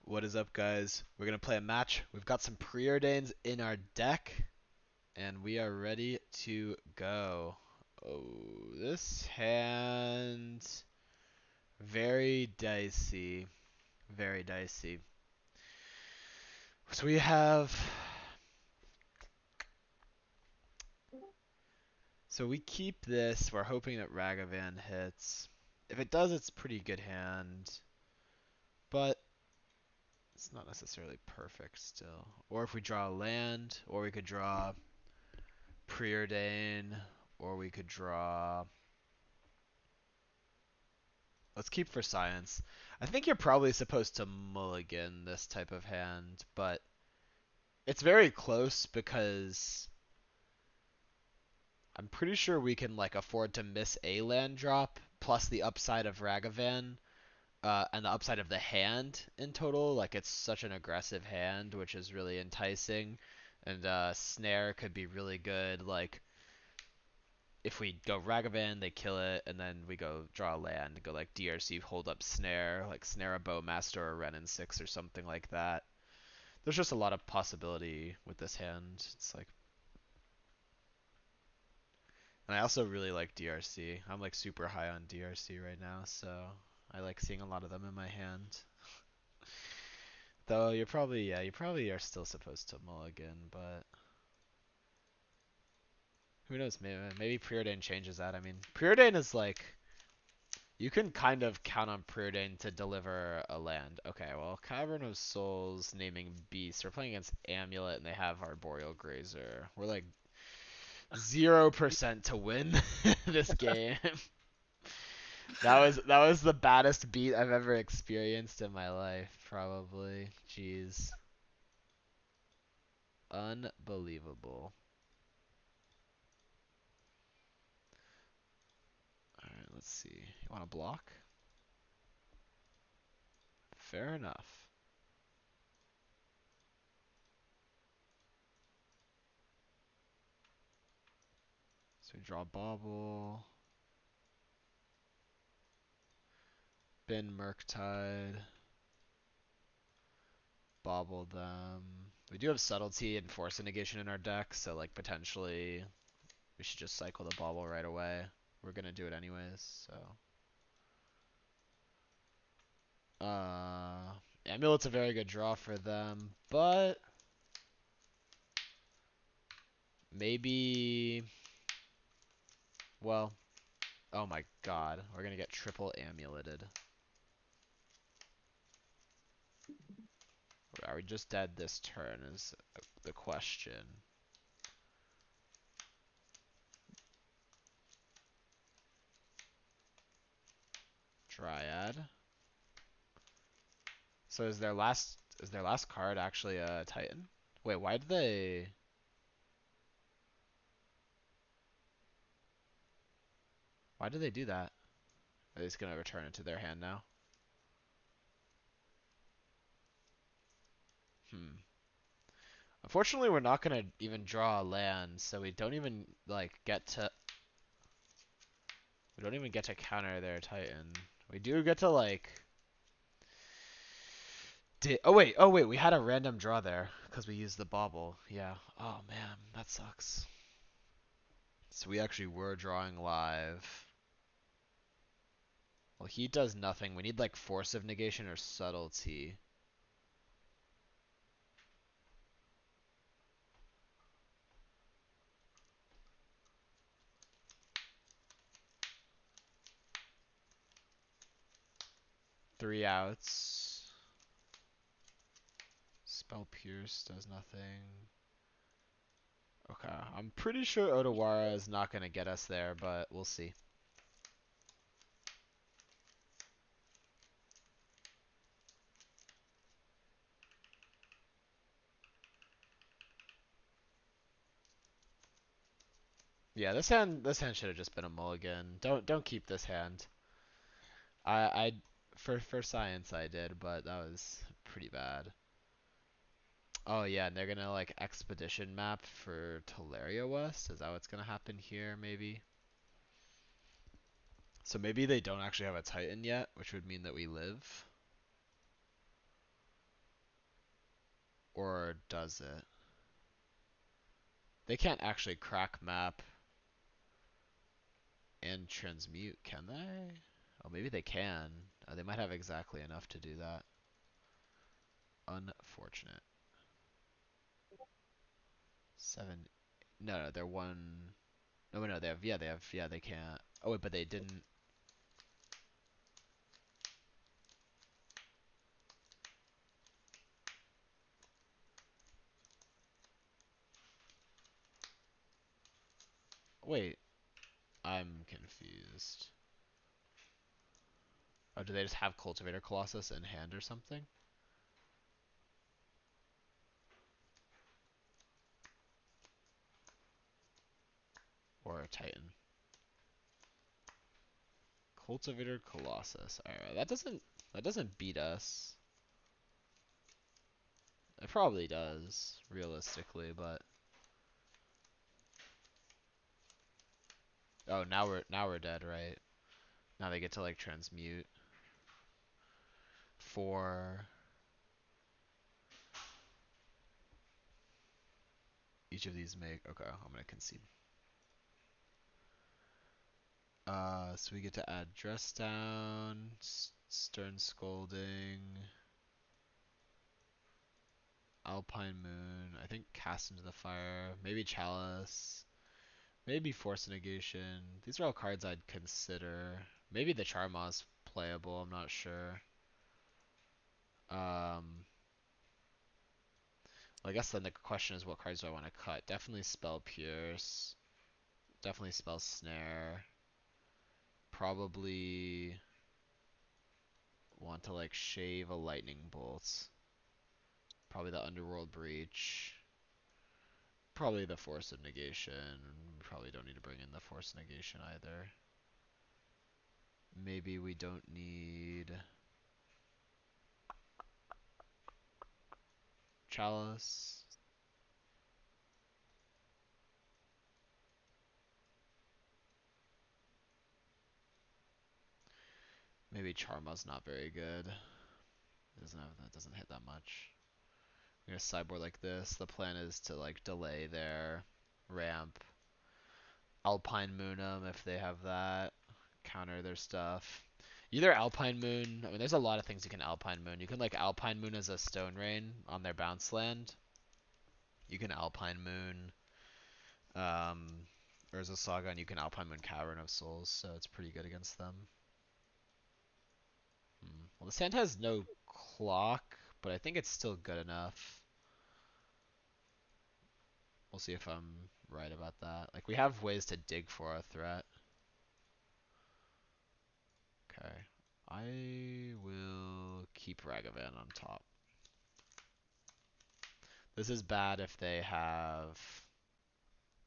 What is up, guys? We're gonna play a match. We've got some Preordain'd in our deck, and we are ready to go. Oh, this hand very dicey, very dicey. So we have. So we keep this. We're hoping that Ragavan hits. If it does, it's a pretty good hand, but it's not necessarily perfect still. Or if we draw a land, or we could draw Preordain, or we could draw. Let's keep for science. I think you're probably supposed to mulligan this type of hand, but it's very close because I'm pretty sure we can like afford to miss a land drop plus the upside of Ragavan, and the upside of the hand in total. Like it's such an aggressive hand, which is really enticing, and Snare could be really good. Like if we go Ragavan, they kill it, and then we go draw a land, go like DRC, hold up Snare, like Snare a Bowmaster or Ren in 6 or something like that. There's just a lot of possibility with this hand. It's like, and I also really like DRC. I'm like super high on DRC right now, so I like seeing a lot of them in my hand. Though you're probably, yeah, you probably are still supposed to mulligan, but who knows? Maybe Preordain changes that. I mean, Preordain is like you can kind of count on Preordain to deliver a land. Okay, well, Cavern of Souls naming Beast. We're playing against Amulet and they have Arboreal Grazer. We're like 0% to win this game. That was the baddest beat I've ever experienced in my life, probably. Jeez. Unbelievable. Alright, let's see. You want to block? Fair enough. So we draw Bauble. Bin Murktide. Bobble them. We do have Subtlety and Force Negation in our deck, so like potentially we should just cycle the Bobble right away. We're gonna do it anyways, so. Amulet's a very good draw for them, but maybe, well, oh my god, we're gonna get triple amuleted. Are we just dead this turn is the question. Dryad. So is their last card actually a Titan? Wait, why did they do that? Are they just gonna return it to their hand now? Hmm. Unfortunately, we're not gonna even draw a land, so we don't even get to counter their Titan. We do get to like. Oh wait, we had a random draw there because we used the bauble. Yeah. Oh man, that sucks. So we actually were drawing live. Well, he does nothing. We need like force of negation or subtlety. Three outs. Spell Pierce does nothing. Okay, I'm pretty sure Odawara is not going to get us there, but we'll see. Yeah, this hand should have just been a mulligan. Don't keep this hand. I for science I did, but that was pretty bad. Oh yeah, and they're gonna like expedition map for Teleria West. Is that what's gonna happen here? Maybe. So maybe they don't actually have a Titan yet, which would mean that we live. Or does it? They can't actually crack map and transmute, can they? Oh, maybe they can. They might have exactly enough to do that. Unfortunate. 7. No, they're 1. No, no, yeah, they can't. Oh, wait, but they didn't. Wait, I'm confused. Oh, do they just have Cultivator Colossus in hand or something? Or a Titan? Cultivator Colossus. Alright, that doesn't beat us. It probably does, realistically, but oh, now we're dead, right? Now they get to like transmute for each of these make. Okay, I'm gonna concede. So we get to add Dress Down, Stern Scolding, Alpine Moon. I think Cast into the Fire, maybe Chalice, maybe Force Negation. These are all cards I'd consider. Maybe the Charmaz playable. I'm not sure. Well, I guess then the question is what cards do I want to cut? Definitely Spell Pierce. Definitely Spell Snare. Probably want to like shave a Lightning Bolt. Probably the Underworld Breach. Probably the Force of Negation. Probably don't need to bring in the Force Negation either. Maybe we don't need Chalice. Maybe Charma's not very good. That doesn't hit that much. I'm gonna sideboard like this. The plan is to like delay their ramp. Alpine Moon them if they have that. Counter their stuff. Either Alpine Moon. I mean, there's a lot of things you can Alpine Moon. You can like Alpine Moon as a Stone Rain on their bounce land. You can Alpine Moon Urza Saga, and you can Alpine Moon Cavern of Souls, so it's pretty good against them. Well, the sand has no clock, but I think it's still good enough. We'll see if I'm right about that. Like, we have ways to dig for a threat. Okay. I will keep Ragavan on top. This is bad if they have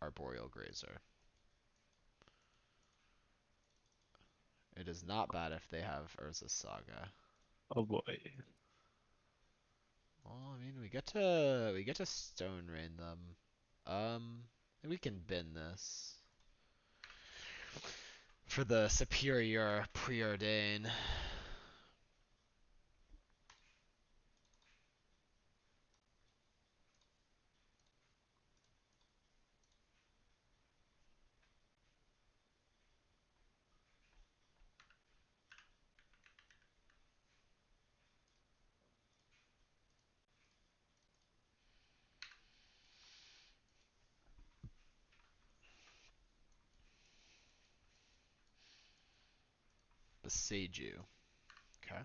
Arboreal Grazer. It is not bad if they have Urza Saga. Oh boy. Well, I mean, we get to Stone Rain them. We can bin this for the superior Preordain'd. Beseiju. Okay.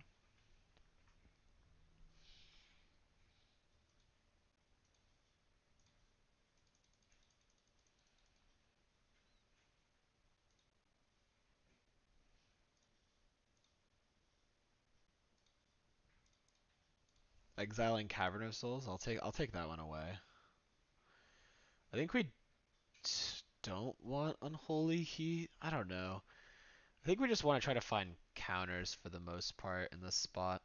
Exiling Cavern of Souls. I'll take that one away. I think we don't want Unholy Heat. I don't know. I think we just want to try to find counters for the most part in this spot.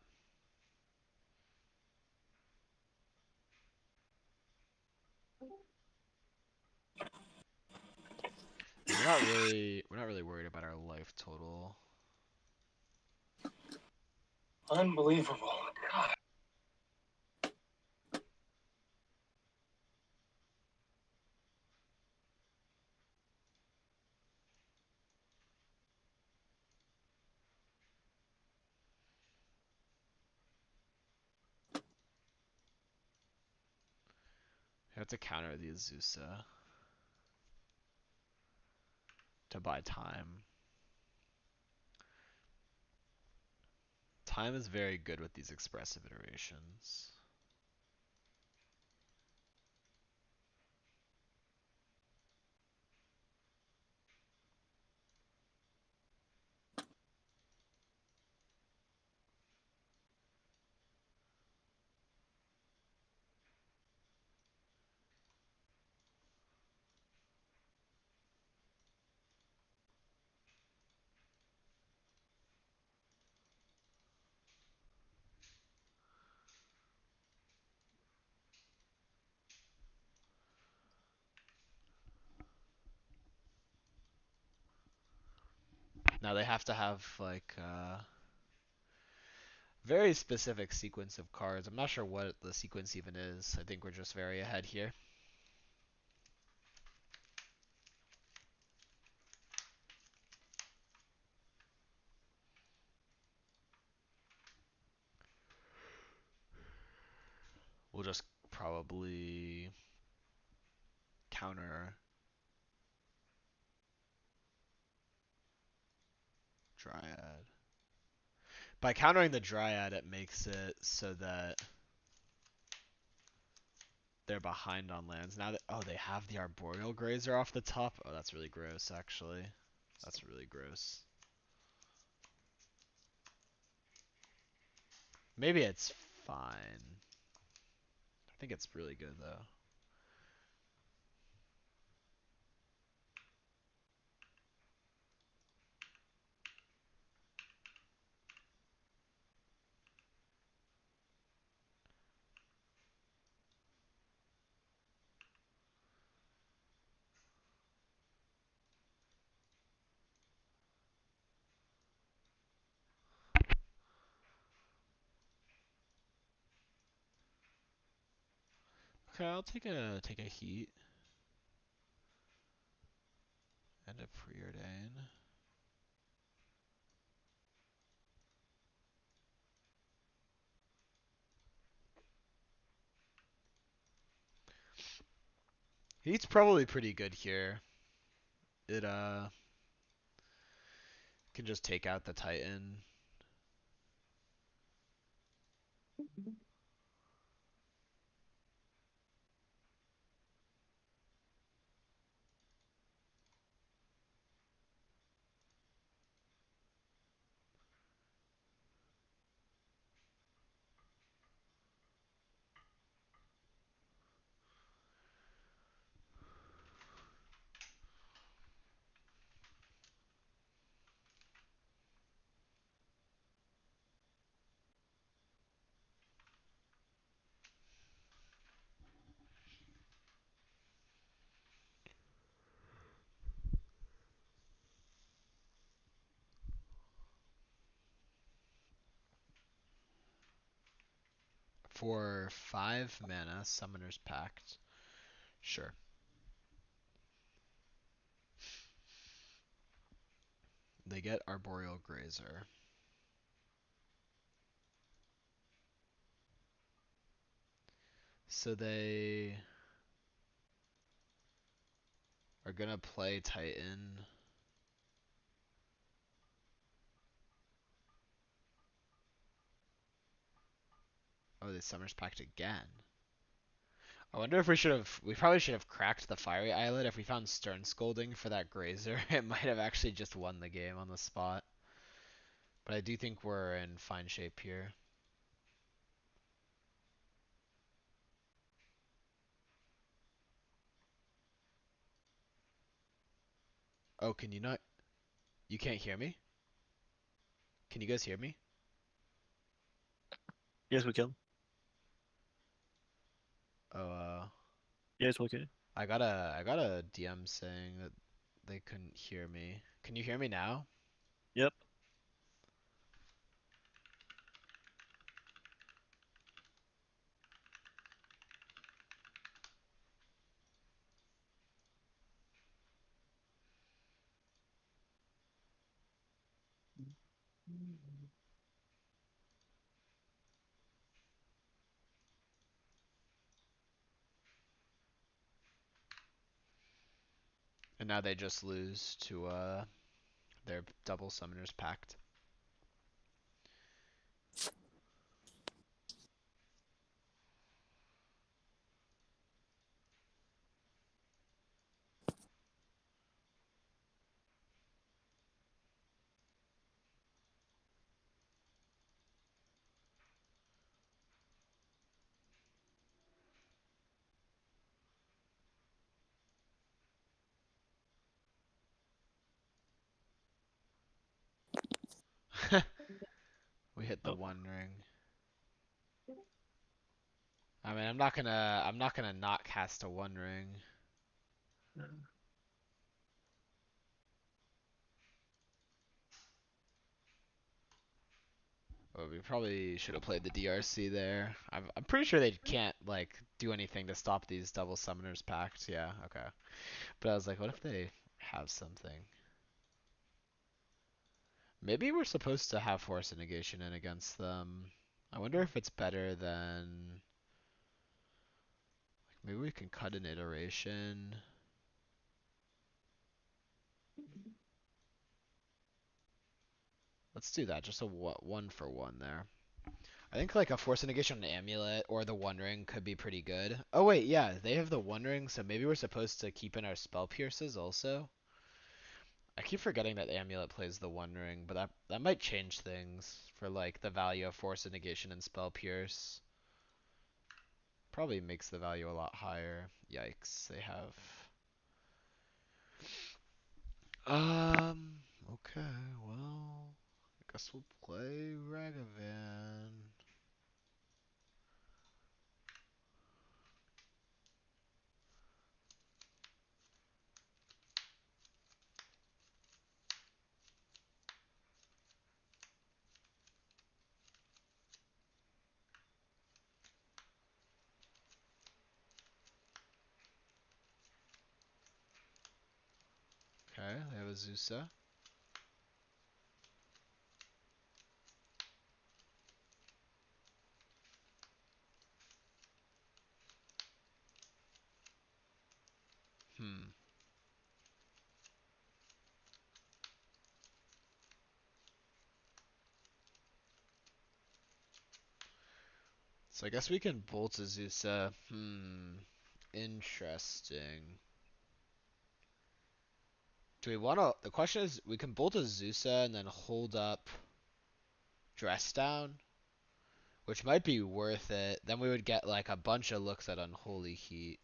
I mean, we're not really worried about our life total. Unbelievable. God. have to counter the Azusa to buy time. Time is very good with these expressive iterations. Now they have to have like very specific sequence of cards. I'm not sure what the sequence even is. I think we're just very ahead here. We'll just probably counter Dryad. By countering the Dryad, it makes it so that they're behind on lands. Now that, oh, they have the Arboreal Grazer off the top. Oh, that's really gross, actually. That's really gross. Maybe it's fine. I think it's really good, though. Okay, I'll take a heat and a Preordain. Heat's probably pretty good here. It can just take out the Titan. For 5 mana, Summoner's Pact. Sure. They get Arboreal Grazer. So they are gonna play Titan. Oh, they Summoner's Pact again. I wonder if we probably should have cracked the Fiery Islet. If we found Stern Scolding for that Grazer, it might have actually just won the game on the spot. But I do think we're in fine shape here. Oh, can you not? You can't hear me? Can you guys hear me? Yes, we can. Oh, Yes, we can. I got a DM saying that they couldn't hear me. Can you hear me now? Yep. And now they just lose to their double summoners pact. We hit the Oh. one ring. I mean, I'm not gonna not cast a one ring. Uh, Well, we probably should have played the DRC there. I'm pretty sure they can't like do anything to stop these double summoners pacts. Yeah, okay. But I was like, what if they have something? Maybe we're supposed to have force and negation in against them. I wonder if it's better than maybe we can cut an iteration. Let's do that. Just a one for one there. I think like a force and negation on an amulet or the one ring could be pretty good. Oh wait, yeah, they have the one ring, so maybe we're supposed to keep in our spell pierces also. I keep forgetting that the amulet plays the one ring, but that might change things for like the value of force and negation and spell pierce. Probably makes the value a lot higher. Yikes, they have. Okay, well, I guess we'll play Ragavan. Okay, they have a Zusa. Hmm. So I guess we can bolt a Zusa. Interesting. Do we want to? The question is, we can bolt a Zusa and then hold up Dress Down, which might be worth it. Then we would get like a bunch of looks at Unholy Heat.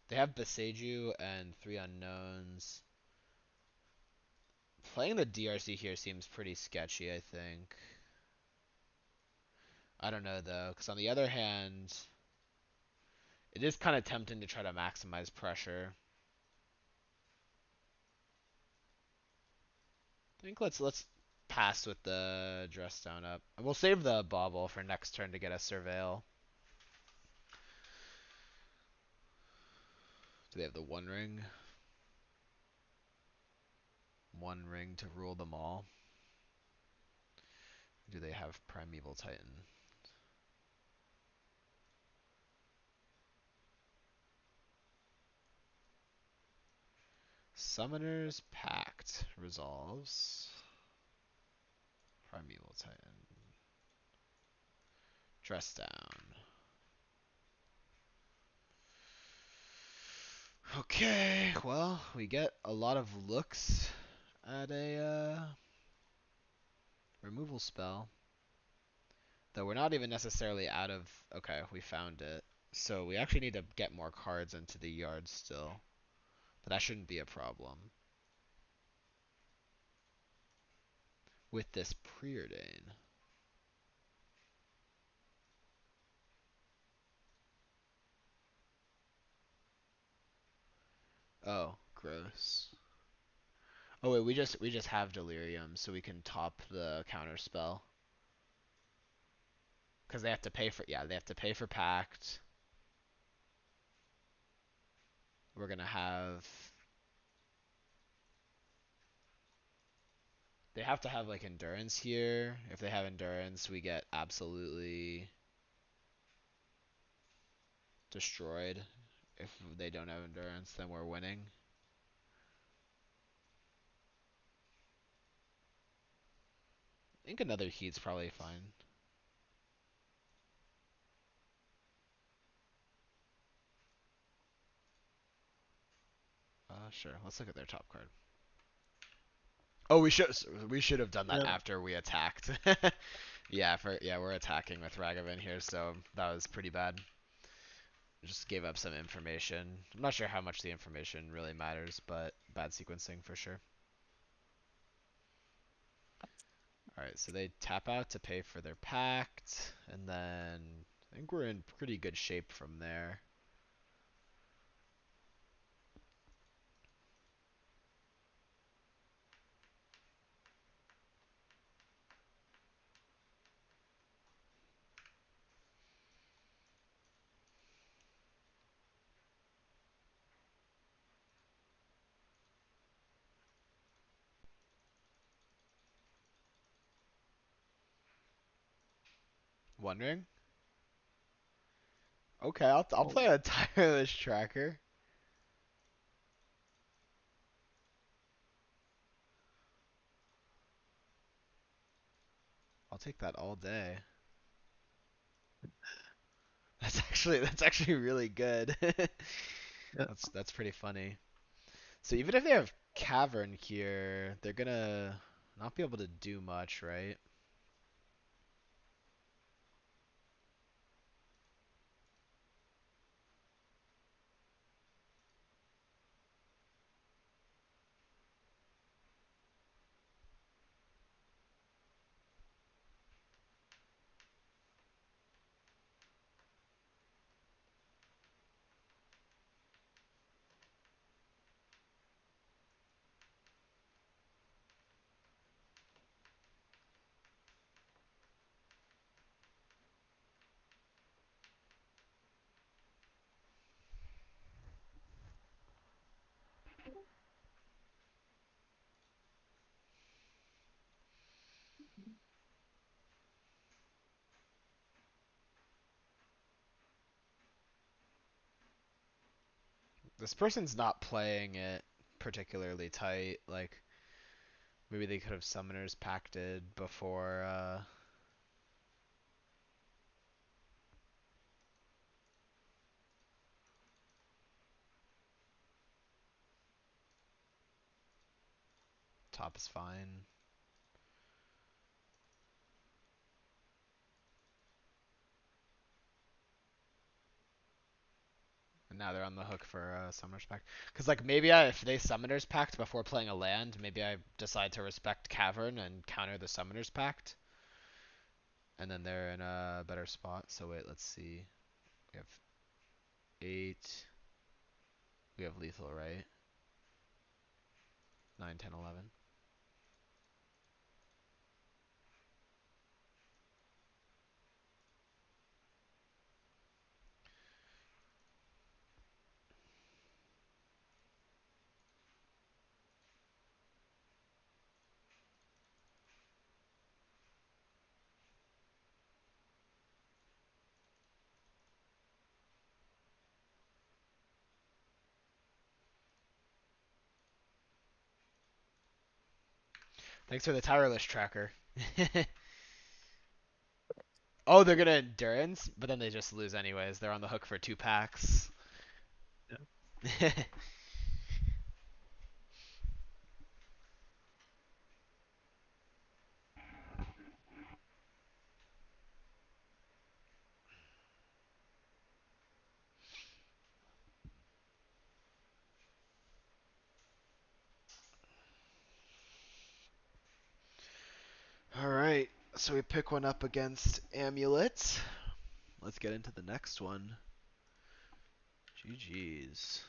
They have Beseju and three unknowns. Playing the DRC here seems pretty sketchy, I think. I don't know though, because on the other hand, it is kind of tempting to try to maximize pressure. I think let's pass with the dress down up. And we'll save the bauble for next turn to get a surveil. Do they have the one ring? One ring to rule them all. Do they have Primeval Titan? Summoner's Pact resolves. Primeval Titan. Dress down. Okay, well, we get a lot of looks at a removal spell. Though we're not even necessarily out of... Okay, we found it. So we actually need to get more cards into the yard still. But that shouldn't be a problem. With this Preordain'd. Oh, gross. Oh wait, we just have delirium, so we can top the counter spell. Because they have to pay for... Yeah, they have to pay for Pact. We're gonna have... They have to have like endurance here. If they have endurance, we get absolutely destroyed. If they don't have endurance, then we're winning. I think another heat's probably fine. Sure. Let's look at their top card. Oh, we should have done that Yeah. after we attacked. Yeah, we're attacking with Ragavan here, so that was pretty bad. Just gave up some information. I'm not sure how much the information really matters, but bad sequencing for sure. Alright, so they tap out to pay for their pact, and then I think we're in pretty good shape from there. Wondering? Okay, I'll Oh, play a tireless tracker. I'll take that all day. That's actually really good. yeah. That's pretty funny. So even if they have Cavern here, they're gonna not be able to do much, right? This person's not playing it particularly tight. Like maybe they could have Summoners Pacted before top is fine. And now they're on the hook for Summoners Pact. Because like maybe if they Summoners Pact before playing a land, maybe I decide to respect Cavern and counter the Summoners Pact, and then they're in a better spot. So wait, let's see. We have 8. We have lethal, right? 9, 10, 11. Thanks for the tireless tracker. Oh, they're gonna endurance, but then they just lose anyways. They're on the hook for 2 packs. Yeah. All right, so we pick one up against Amulet. Let's get into the next one. GG's.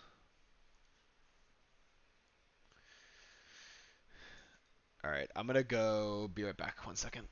All right, I'm gonna go. Be right back. 1 second.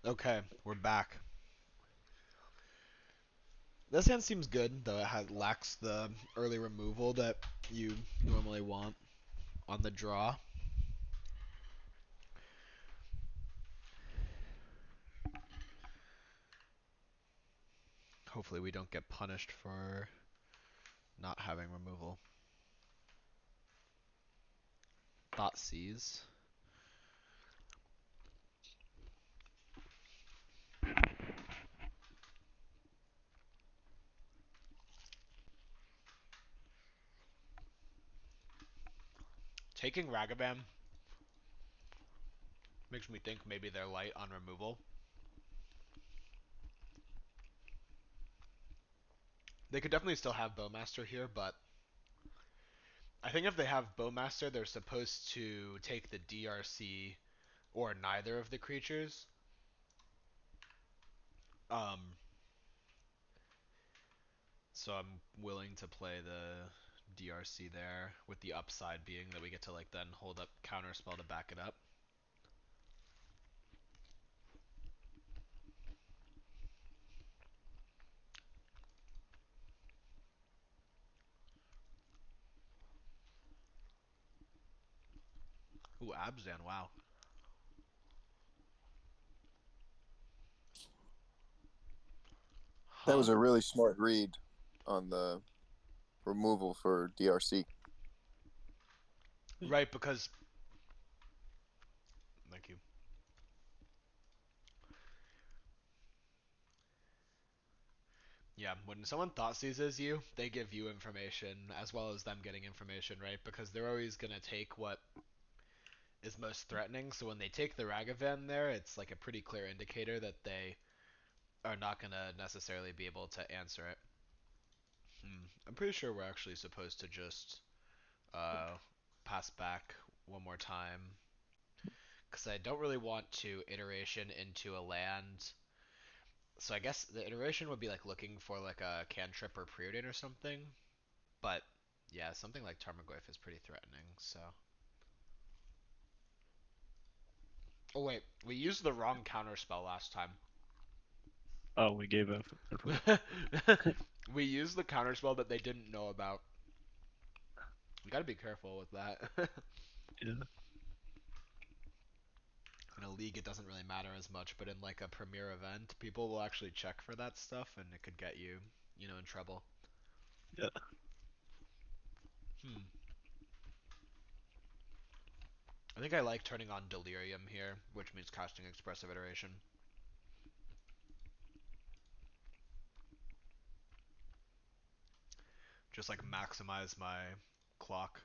Okay, we're back. This hand seems good, though lacks the early removal that you normally want on the draw. Hopefully we don't get punished for not having removal. Thought seize. Taking Ragavan makes me think maybe they're light on removal. They could definitely still have Bowmaster here, but I think if they have Bowmaster, they're supposed to take the DRC or neither of the creatures. Um, so I'm willing to play the DRC there, with the upside being that we get to like then hold up counterspell to back it up. Ooh, Abzan, wow. That Huh. was a really smart read on the removal for DRC. Right, because thank you. Yeah, when someone thought seizes you, they give you information as well as them getting information, right? Because they're always gonna take what is most threatening. So when they take the Ragavan there, it's like a pretty clear indicator that they are not gonna necessarily be able to answer it. I'm pretty sure we're actually supposed to just uh, pass back one more time because I don't really want to iteration into a land. So I guess the iteration would be like looking for like a cantrip or Preordain'd or something. But yeah, something like Tarmogoyf is pretty threatening. So oh wait, we used the wrong counterspell last time. Oh, we gave up. We used the counterspell that they didn't know about. You gotta be careful with that. Yeah, In a league, it doesn't really matter as much, but in like a premier event, people will actually check for that stuff, and it could get you, in trouble. yeah, Hmm. I think I like turning on delirium here, which means casting expressive iteration. Just like maximize my clock.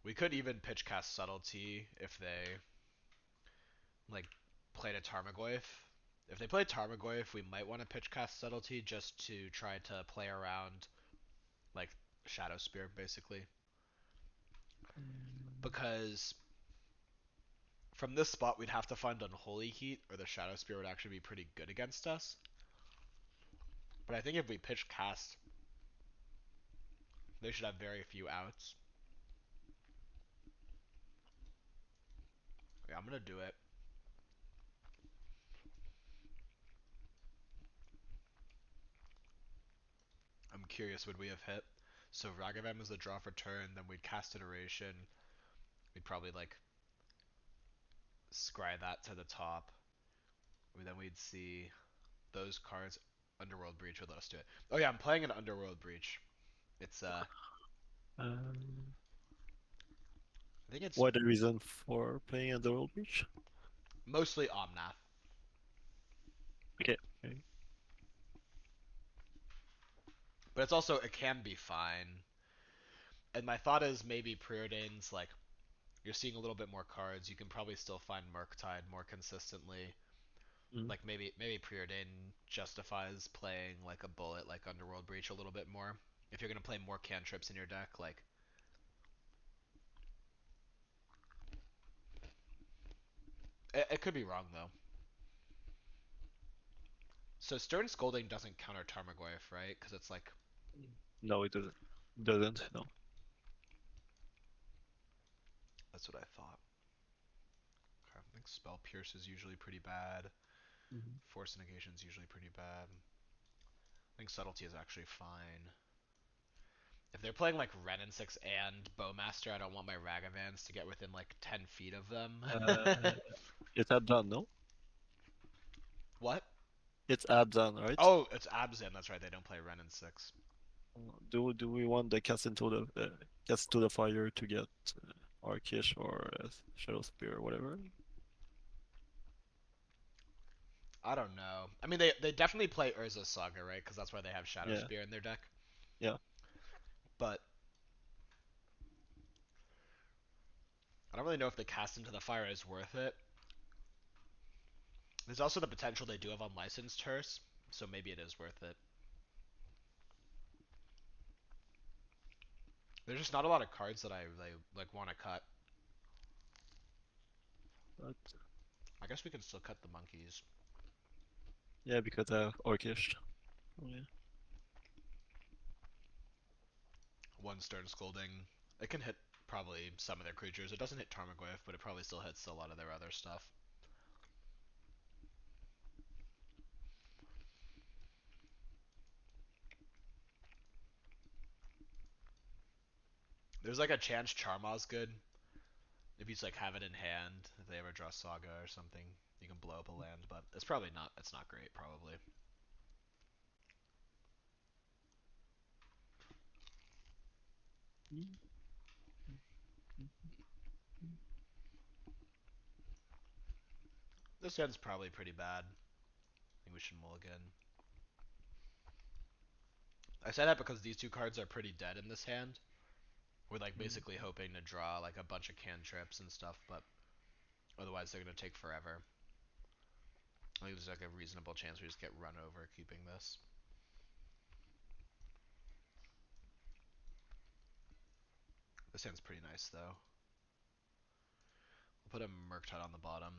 We could even pitch cast subtlety if they like played a Tarmogoyf. If they play Tarmogoyf, we might want to pitch cast subtlety just to try to play around like Shadow Spear basically. Because from this spot we'd have to find Unholy Heat or the Shadow Spear would actually be pretty good against us. But I think if we pitch cast, they should have very few outs. Yeah, I'm gonna do it. I'm curious, would we have hit? So Ragavan was the draw for turn, then we'd cast Iteration. We'd probably like scry that to the top. Then we'd see those cards. Underworld Breach would let us do it. Oh yeah, I'm playing an Underworld Breach. It's Um, I think it's what the reason for playing Underworld Beach? mostly Omnath, Okay, okay. but it's also it can be fine. And my thought is maybe Preordain's like you're seeing a little bit more cards. You can probably still find Murktide more consistently. Mm. Like maybe Preordain justifies playing like a bullet like Underworld Breach a little bit more. If you're gonna play more cantrips in your deck, like it could be wrong though. So Stern Scolding doesn't counter Tarmogoyf, right? Because it's like No, it doesn't. Doesn't. No. that's what I thought. Okay, think Spell Pierce is usually pretty bad. Mhm. Force Negation is usually pretty bad. I think Subtlety is actually fine. If they're playing like Ren and 6 and Bowmaster, I don't want my Ragavans to get within like 10 feet of them. It's Abzan, no? What? It's Abzan, right? Oh, it's Abzan. That's right. They don't play Ren and 6. Do we want the cast into the fire to get Arkish or Shadow Spear or whatever? I don't know. I mean, they definitely play Urza Saga, right? Because that's why they have Shadow Yeah, Spear in their deck. yeah. But I don't really know if the cast into the fire is worth it. There's also the potential they do have unlicensed Hearse, so maybe it is worth it. There's just not a lot of cards that I like want to cut. But I guess we can still cut the monkeys. yeah, because I have Orcish. Oh, yeah. One Stern Scolding. It can hit probably some of their creatures. It doesn't hit Tarmogoyf, but it probably still hits a lot of their other stuff. There's like a chance Charmaw's good. If you just like have it in hand, if they ever draw Saga or something, you can blow up a land, but it's probably not. It's not great, probably. This hand's probably pretty bad. I think we should mulligan. I say that because these two cards are pretty dead in this hand. We're like basically hoping to draw like a bunch of cantrips and stuff, but otherwise they're gonna take forever. I think there's like a reasonable chance we just get run over keeping this. This hand's pretty nice though. We'll put a Murktide on the bottom.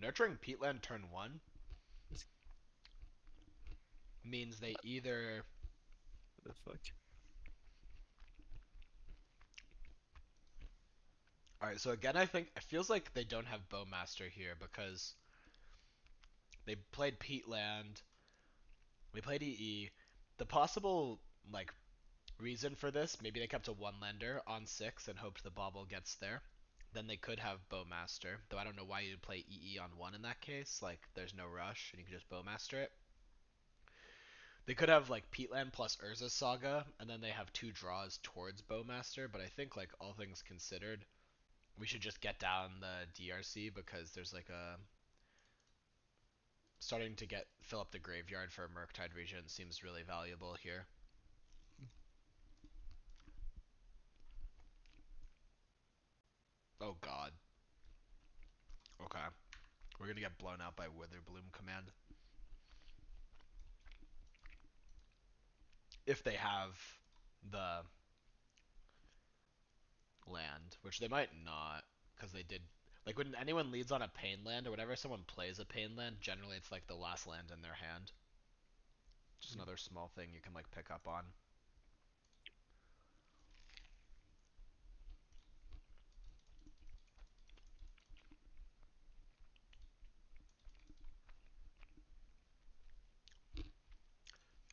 Nurturing Peatland turn 1 means they either... What the fuck? Alright, so again I think it feels like they don't have Bowmaster here because they played Peatland, we played EE. The possible like reason for this, maybe they kept a one lander on 6 and hoped the bauble gets there. Then they could have Bowmaster, though I don't know why you'd play EE on 1 in that case. Like, there's no rush, and you can just Bowmaster it. They could have, like, Peatland plus Urza Saga, and then they have 2 draws towards Bowmaster, but I think, like, all things considered, we should just get down the DRC because there's, like, a... Starting to fill up the graveyard for Murktide Regent seems really valuable here. Oh god. Okay. We're gonna get blown out by Witherbloom command. If they have the land, which they might not, because they did. Like when anyone leads on a pain land or whenever someone plays a pain land, generally it's like the last land in their hand. Just another small thing you can like pick up on.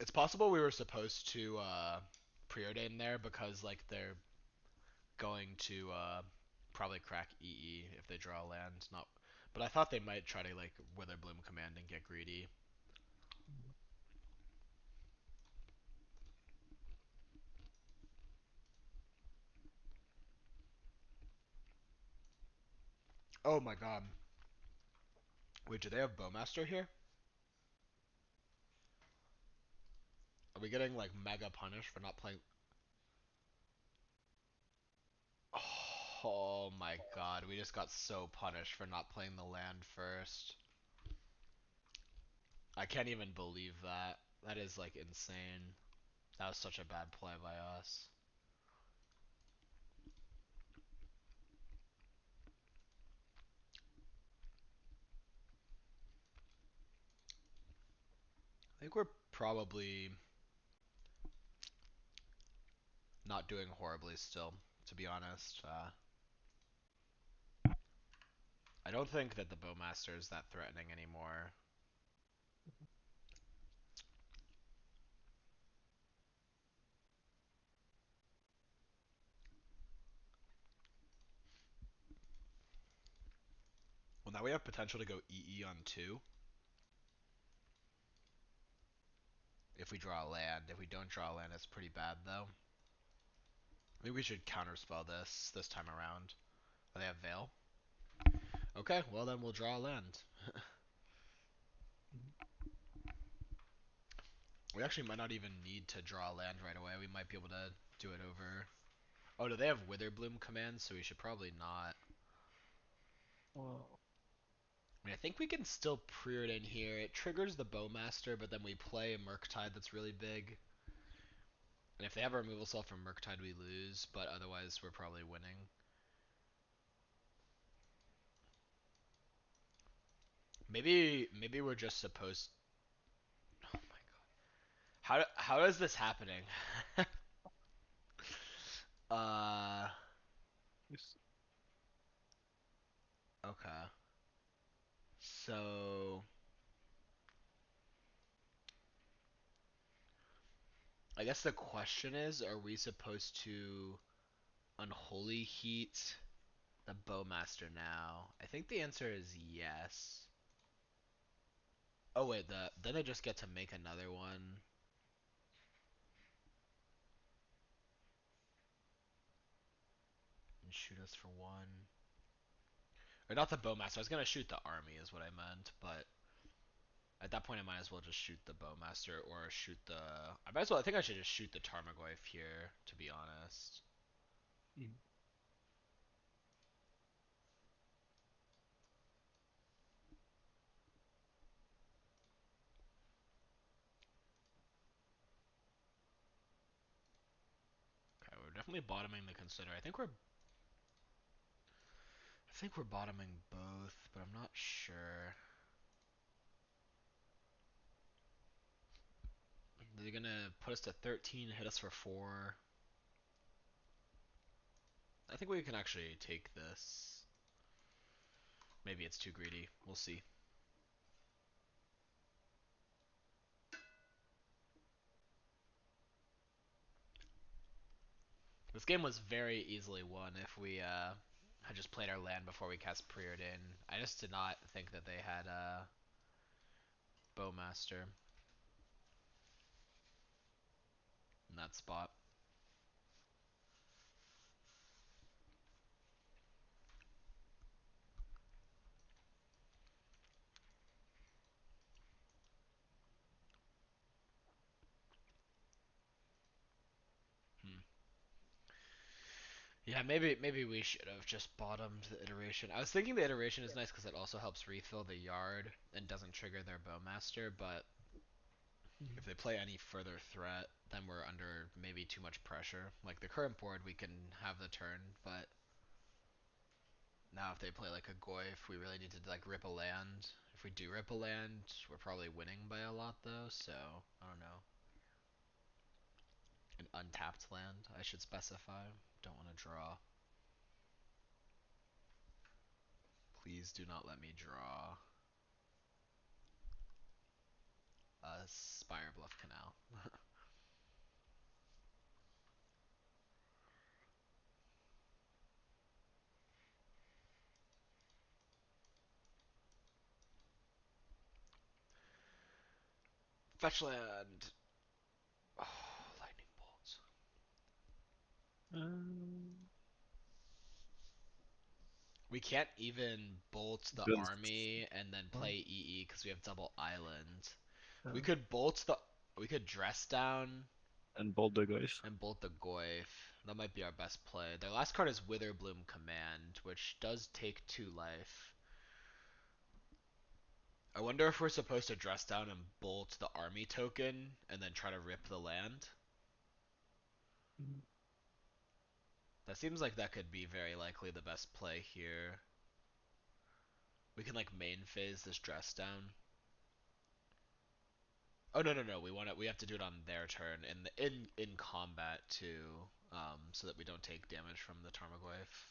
It's possible we were supposed to Preordain'd there because like they're going to probably crack EE if they draw a land. Not, but I thought they might try to like Witherbloom command and get greedy. Oh my god. Wait, do they have Bowmaster here? Are we getting like mega punished for not playing? Oh my god, we just got so punished for not playing the land first. I can't even believe that. That is like insane. That was such a bad play by us. I think we're probably not doing horribly still, to be honest. I don't think that the Bowmaster is that threatening anymore. Well, now we have potential to go EE on 2. If we draw a land. If we don't draw a land, it's pretty bad, though. Maybe we should counterspell this time around. Oh, they have Veil? Okay, well then we'll draw a land. We actually might not even need to draw a land right away. We might be able to do it over. Oh, do they have Witherbloom commands? So we should probably not. Well, I mean, I think we can still Preordain'd here. It triggers the Bowmaster, but then we play a Murktide that's really big. And if they have a removal spell from Murktide, we lose, but otherwise we're probably winning. Maybe we're just supposed. Oh my god. How is this happening? uh. it's Okay. So I guess the question is, are we supposed to Unholy Heat the Bowmaster now? I think the answer is yes. Oh wait, then I just get to make another one and shoot us for 1. Or not the Bowmaster. I was gonna shoot the army, is what I meant, but at that point I might as well just shoot the Bowmaster or shoot the. I might as well. I think I should just shoot the Tarmogoyf here, to be honest. mm, Okay, we're definitely bottoming the Consider. I think we're bottoming both, but I'm not sure. They're gonna put us to 13, hit us for 4. I think we can actually take this. Maybe it's too greedy. We'll see. This game was very easily won if we had just played our land before we cast Preordain'd. I just did not think that they had Bowmaster in that spot. Hmm. Yeah, maybe we should have just bottomed the iteration. I was thinking the iteration is nice because it also helps refill the yard and doesn't trigger their Bowmaster, but if they play any further threat, then we're under maybe too much pressure. Like the current board, we can have the turn, but now if they play like a Goyf, we really need to like rip a land. If we do rip a land, we're probably winning by a lot though, so I don't know. An untapped land, I should specify. Don't want to draw. Please do not let me draw a Spire Bluff Canal. Fetch land. Oh, lightning bolts. um, We can't even bolt the build army and then one, play EE because we have double island. We uh, could bolt the. We could dress down and bolt the guys. and bolt the Goyf. That might be our best play. Their last card is Witherbloom Command, which does take 2 life. I wonder if we're supposed to dress down and bolt the army token and then try to rip the land. Mm, That seems like that could be very likely the best play here. We can like main phase this dress down. Oh no no no! We have to do it on their turn in combat too, so that we don't take damage from the Tarmogoyf.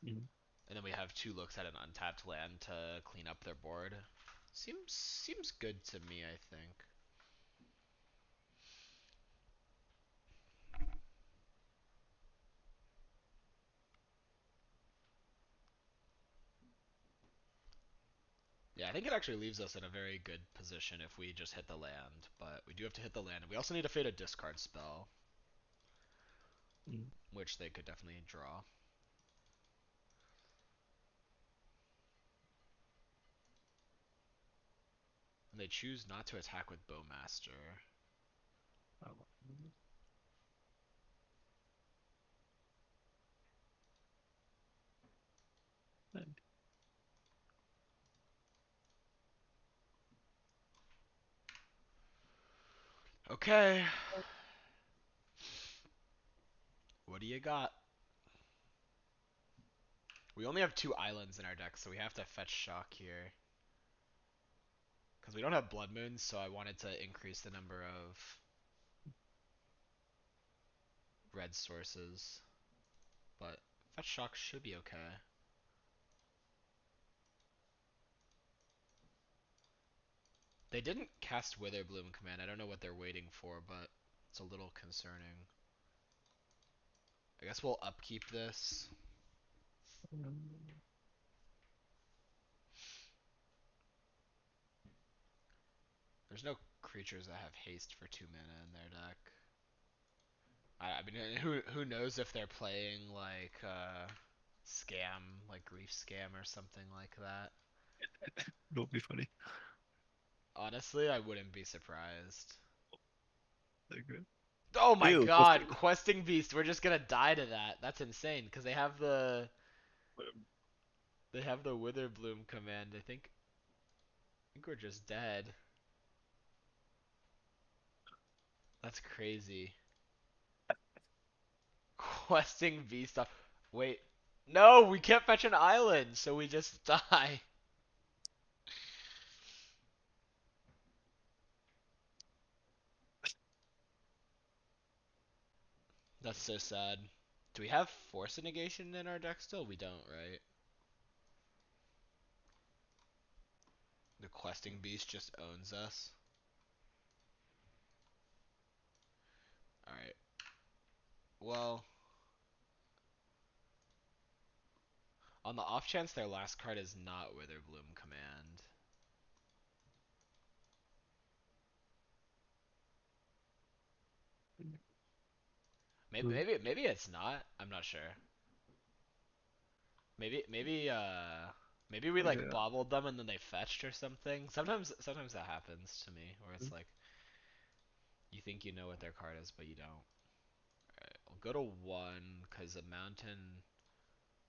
Mm. And then we have 2 looks at an untapped land to clean up their board. Seems good to me, I think. Yeah, I think it actually leaves us in a very good position if we just hit the land, but we do have to hit the land. We also need to fade a discard spell, Mm. which they could definitely draw. And they choose not to attack with Bowmaster. Oh. Okay. What do you got? We only have 2 islands in our deck, so we have to fetch Shock here. Because we don't have Blood Moons, so I wanted to increase the number of red sources. But Fetch Shock should be okay. They didn't cast Witherbloom command. I don't know what they're waiting for, but it's a little concerning. I guess we'll upkeep this. There's no creatures that have haste for 2 mana in their deck. I mean, who knows if they're playing like scam, like grief scam or something like that. It would be funny. Honestly, I wouldn't be surprised. Like, Oh my ew, god, Questing Beast, we're just gonna die to that. That's insane, because they have the Witherbloom command. I think we're just dead. That's crazy. Questing Beast off. Wait. No, we can't fetch an island, so we just die. That's so sad. Do we have Force of Negation in our deck still? We don't, right? The Questing Beast just owns us. Alright. Well, on the off chance their last card is not Witherbloom Command. Maybe it's not. I'm not sure. Maybe we like okay. bobbled them and then they fetched or something. Sometimes that happens to me where it's like you think you know what their card is but you don't. Alright, we'll go to 1 because a mountain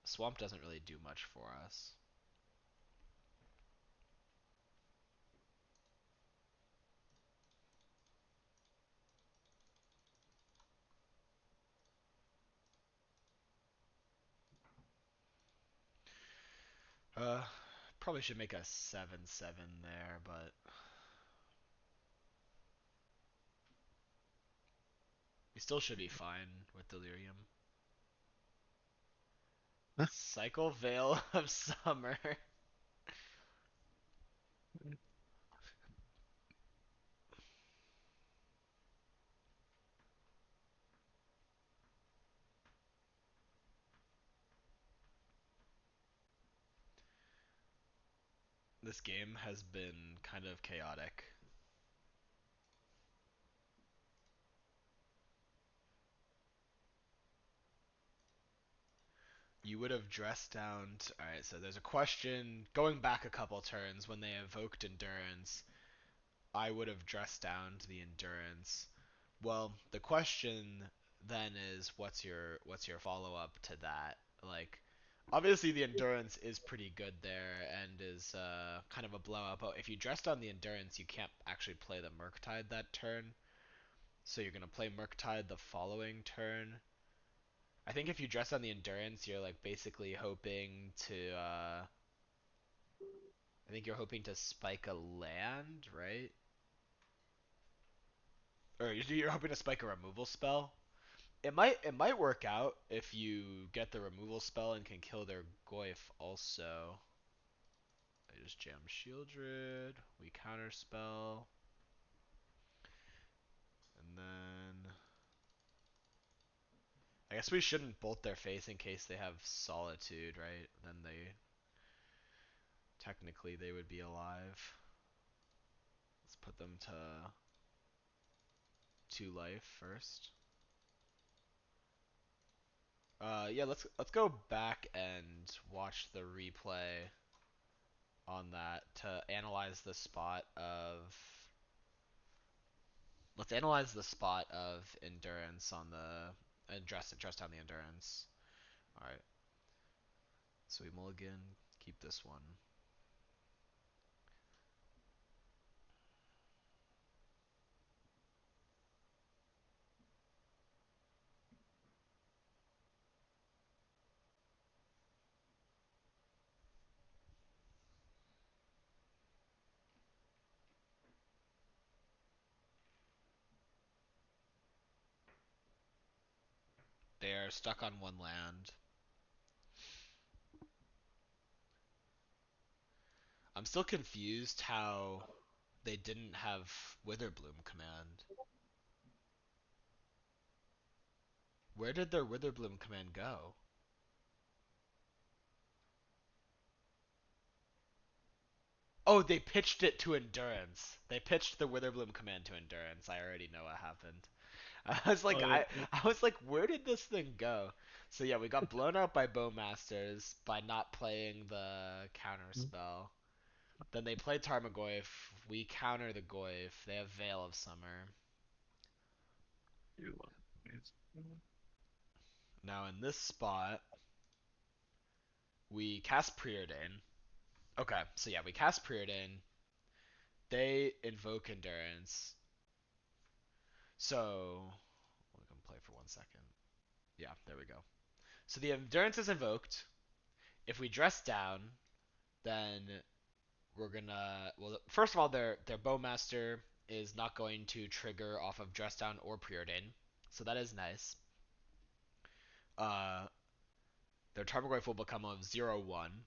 swamp doesn't really do much for us. Uh Probably should make a 7/7 there, but we still should be fine with delirium. Huh? Cycle Veil of Summer. This game has been kind of chaotic. You would have dressed down. Alright, so there's a question going back a couple turns when they evoked endurance. I would have dressed down to the endurance. Well, the question then is what's your follow up to that? Like obviously the endurance is pretty good there and is kind of a blowout, but if you dressed on the endurance, you can't actually play the Murktide that turn. So you're gonna play Murktide the following turn. I think if you dress on the endurance, you're like basically hoping to. I think you're hoping to spike a land, right? Or you're hoping to spike a removal spell. It might work out if you get the removal spell and can kill their Goyf also. I just jam Shieldred, we counterspell, and then I guess we shouldn't bolt their face in case they have Solitude, right? Then they technically they would be alive. Let's put them to 2 life first. Yeah, let's go back and watch the replay on that to analyze the spot of. Let's analyze the spot of endurance on the and dress down the endurance. All right, so we mulligan, keep this one. They are stuck on 1 land. I'm still confused how they didn't have Witherbloom command. Where did their Witherbloom command go? Oh, they pitched it to Endurance. They pitched the Witherbloom command to Endurance. I already know what happened. I was like, Uh, I was like, where did this thing go? So yeah, we got blown out by Bowmasters by not playing the counter spell. Then they play Tarmogoyf. We counter the Goyf. They have Veil of Summer. you want Now in this spot, we cast Preordain'd. Okay, so yeah, we cast Preordain'd. They invoke Endurance. So let me play for 1 second. Yeah, there we go. So the Endurance is invoked. If we dress down, then we're gonna. Well, first of all, their Bowmaster is not going to trigger off of dress down or Preordain, so that is nice. Uh, their Tarmogoyf will become a 0/1.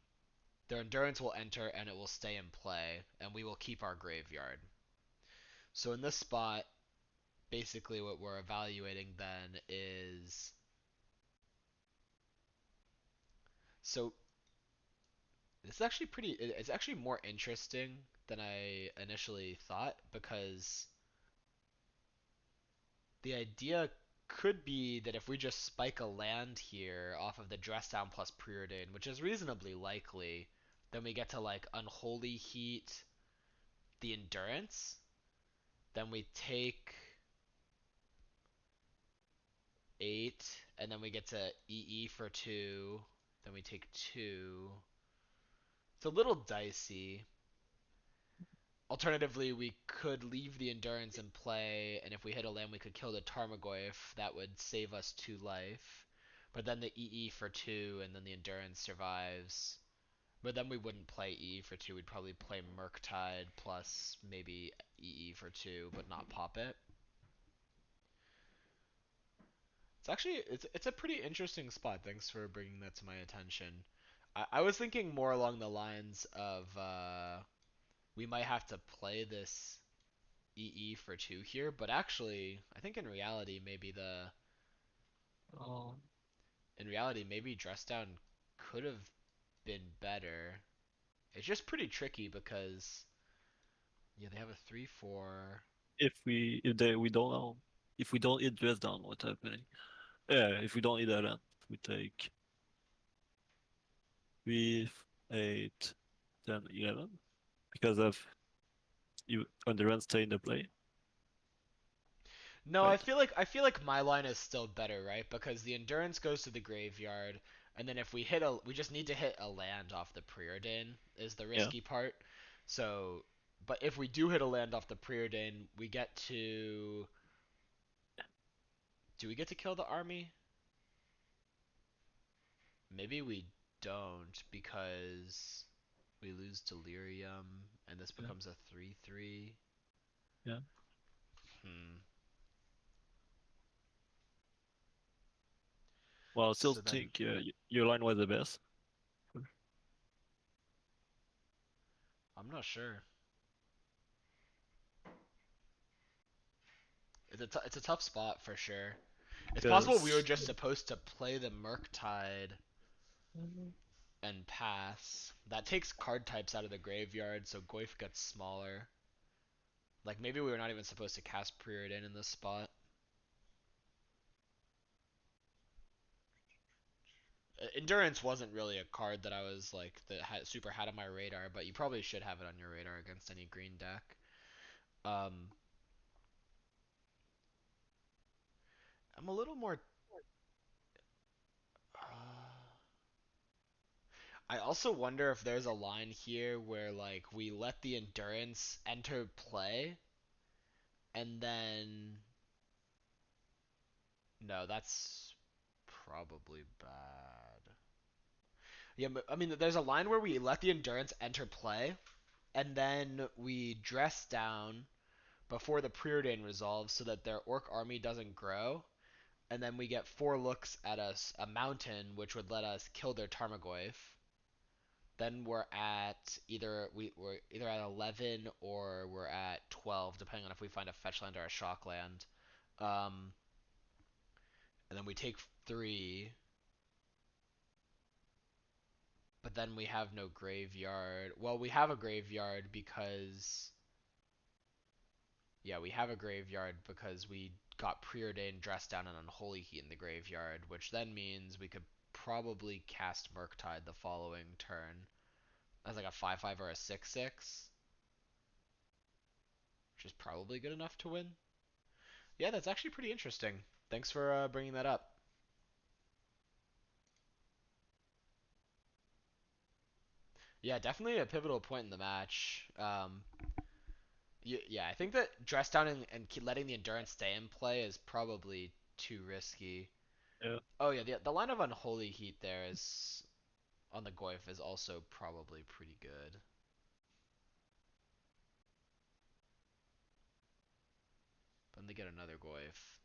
Their Endurance will enter and it will stay in play, and we will keep our graveyard. So in this spot, basically what we're evaluating then is so it's actually pretty. It's actually more interesting than I initially thought because the idea could be that if we just spike a land here off of the dress down plus preordain, which is reasonably likely, then we get to like unholy heat the endurance. Then we take 8, and then we get to EE for 2. Then we take 2. It's a little dicey. Alternatively, we could leave the endurance in play, and if we hit a land, we could kill the Tarmogoyf. That would save us 2 life. But then the EE for 2, and then the endurance survives. But then we wouldn't play EE for 2. We'd probably play Murktide plus maybe EE for 2, but not pop it. It's actually it's a pretty interesting spot. Thanks for bringing that to my attention. I was thinking more along the lines of we might have to play this EE for 2 here, but actually, I think Oh, in reality maybe dress down could have been better. It's just pretty tricky because yeah, they have a 3/4. if we don't hit dress down, what's happening? Yeah, if we don't hit that land, we take 3, 8, 10, 11 because of you when the run stay in the play, No, right? I feel like my line is still better, right? Because the endurance goes to the graveyard, and then if we just need to hit a land off the preordain is the Yeah. risky part. So, but if we do hit a land off the preordain, we get to. Do we get to kill the army? Maybe we don't because we lose delirium, and this Yeah. becomes a 3/3. Yeah. Hmm. Well, I still So then, think your line was the best. I'm not sure. It's a tough spot for sure. It's possible we were Because just supposed to play the Murktide and pass. That takes card types out of the graveyard, so Goyf gets smaller. Like maybe we were not even supposed to cast Preordain'd in this spot. Endurance wasn't really a card that I was like that super had on my radar, but you probably should have it on your radar against any green deck. Um, I'm a little more. I also wonder if there's a line here where like we let the endurance enter play, and then no, that's probably bad. Yeah, I mean, there's a line where we let the endurance enter play, and then we dress down before the Preordain resolves so that their orc army doesn't grow, and then we get 4 looks at a mountain, which would let us kill their Tarmogoyf. Then we're either at 11 or we're at 12, depending on if we find a fetch land or a shock land. Um, and then we take 3, but then we have no graveyard. Well, we have a graveyard because yeah, we have a graveyard because we got Preordained, Dressed Down, and Unholy Heat in the graveyard, which then means we could probably cast Murktide the following turn as like a 5/5 or a 6/6, which is probably good enough to win. Yeah, that's actually pretty interesting. Thanks for bringing that up. Yeah, definitely a pivotal point in the match. Yeah, I think that Dress Down and letting the Endurance stay in play is probably too risky. yeah, Oh yeah, the line of Unholy Heat there is on the Goyf is also probably pretty good. Then they get another Goyf.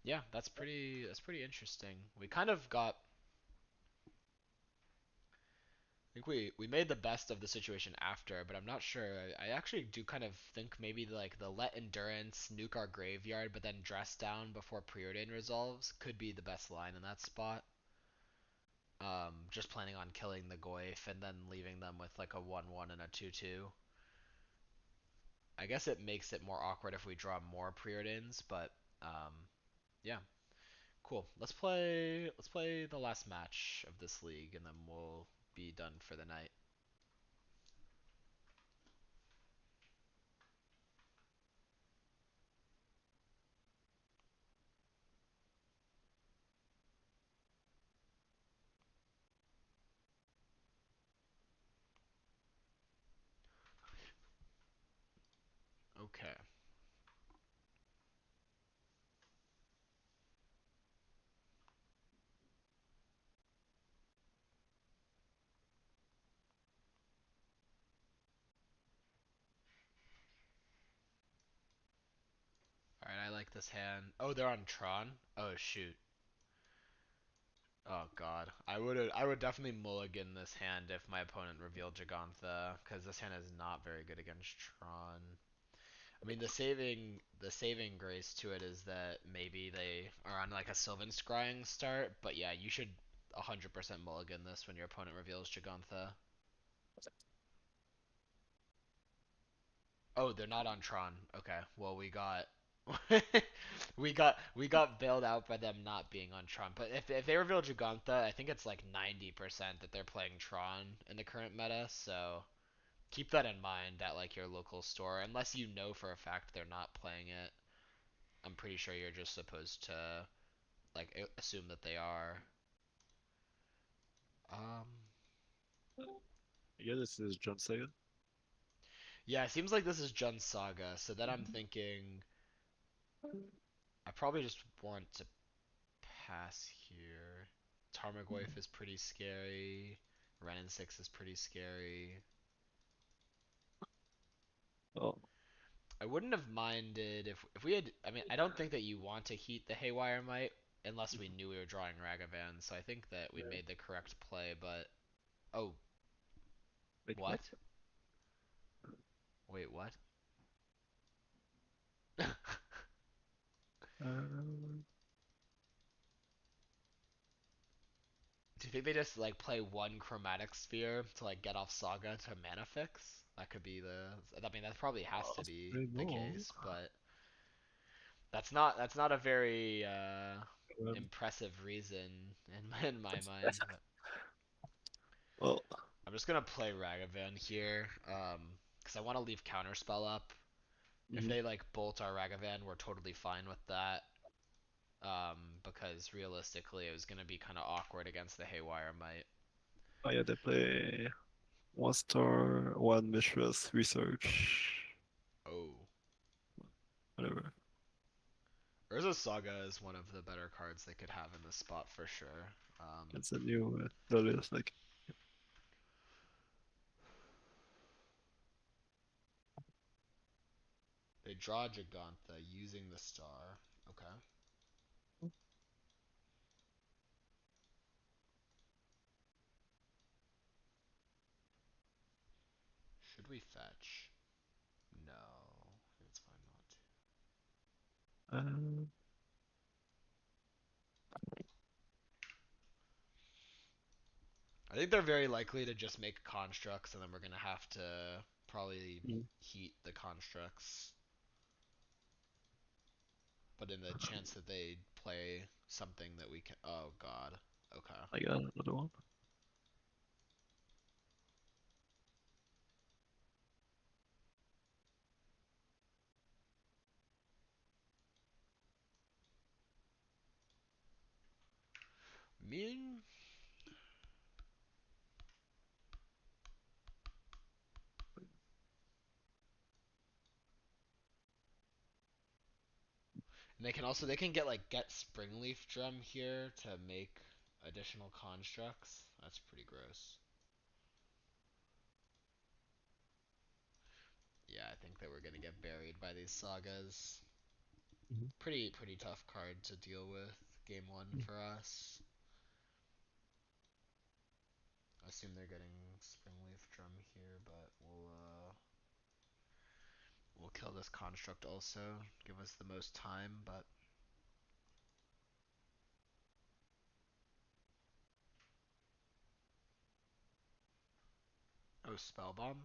Yeah, that's pretty interesting. We kind of got I think we made the best of the situation after, but I'm not sure. I actually do kind of think maybe like the let endurance nuke our graveyard, but then dress down before Preordain resolves could be the best line in that spot. Just planning on killing the Goyf and then leaving them with like a 1/1 and a 2/2. I guess it makes it more awkward if we draw more Preordains, but yeah, cool. Let's play the last match of this league, and then we'll be done for the night. Okay. All right, I like this hand. Oh, they're on Tron. Oh shoot. Oh god. I would definitely mulligan this hand if my opponent revealed Jagantha, because this hand is not very good against Tron. I mean, the saving grace to it is that maybe they are on like a Sylvan Scrying start, but yeah, you should 100% mulligan this when your opponent reveals Jagantha. Oh, they're not on Tron. Okay. Well, we got we got bailed out by them not being on Tron. But if they reveal Jugantha, I think it's like 90% that they're playing Tron in the current meta, so keep that in mind at like your local store unless you know for a fact they're not playing it. I'm pretty sure you're just supposed to like assume that they are. Um I guess this is John Sagan. yeah, it seems like this is Jun Saga, so then I'm thinking I probably just want to pass here. Tarmogoyf is pretty scary. Ren and 6 is pretty scary. I wouldn't have minded if we had. I mean, I don't think that you want to heat the Haywire Might unless we knew we were drawing Ragavan. So I think that we Yeah. made the correct play. But oh, Wait, what? what? Wait, what? Uh, Do you think they just like play one chromatic sphere to like get off Saga to mana fix? That could be the. I mean, that probably has to be I the know. case, but that's not a very impressive reason in my mind. But Well, I'm just gonna play Ragavan here, because I want to leave Counterspell up. If mhm. they like bolt our Ragavan, we're totally fine with that. Because realistically, it was gonna be kind of awkward against the Haywire Might. Oh yeah, they play 1 star, 1 Mistress, research, Oh, whatever. Urza Saga is one of the better cards they could have in this spot for sure. It's a new delirium, like They draw Gigantha using the star. Okay. Should we fetch? No, it's fine not to. uh, I think they're very likely to just make constructs, and then we're gonna have to probably mm, heat the constructs. But in the chance that they play something that we can, oh god, okay. I got another one. Mean. And they can get like get Springleaf Drum here to make additional constructs. That's pretty gross. Yeah, I think that we're gonna get buried by these sagas. Mhm. Pretty tough card to deal with. Game one for us. I assume they're getting Springleaf Drum here, but we'll kill this construct also. Give us the most time, but oh, Spellbomb.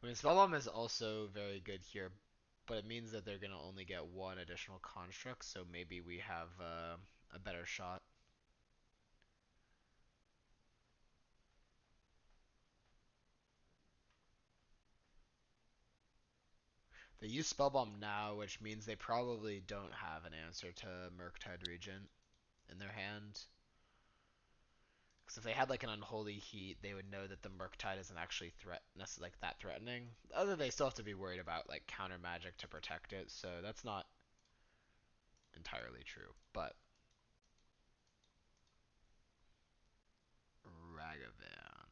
I mean, Spellbomb is also very good here, but it means that they're gonna only get one additional construct, so maybe we have a better shot. They use Spellbomb now, which means they probably don't have an answer to Murktide Regent in their hand. Because if they had like an Unholy Heat, they would know that the Murktide isn't actually like that threatening. Other they still have to be worried about like counter magic to protect it, so that's not entirely true. But Ragavan.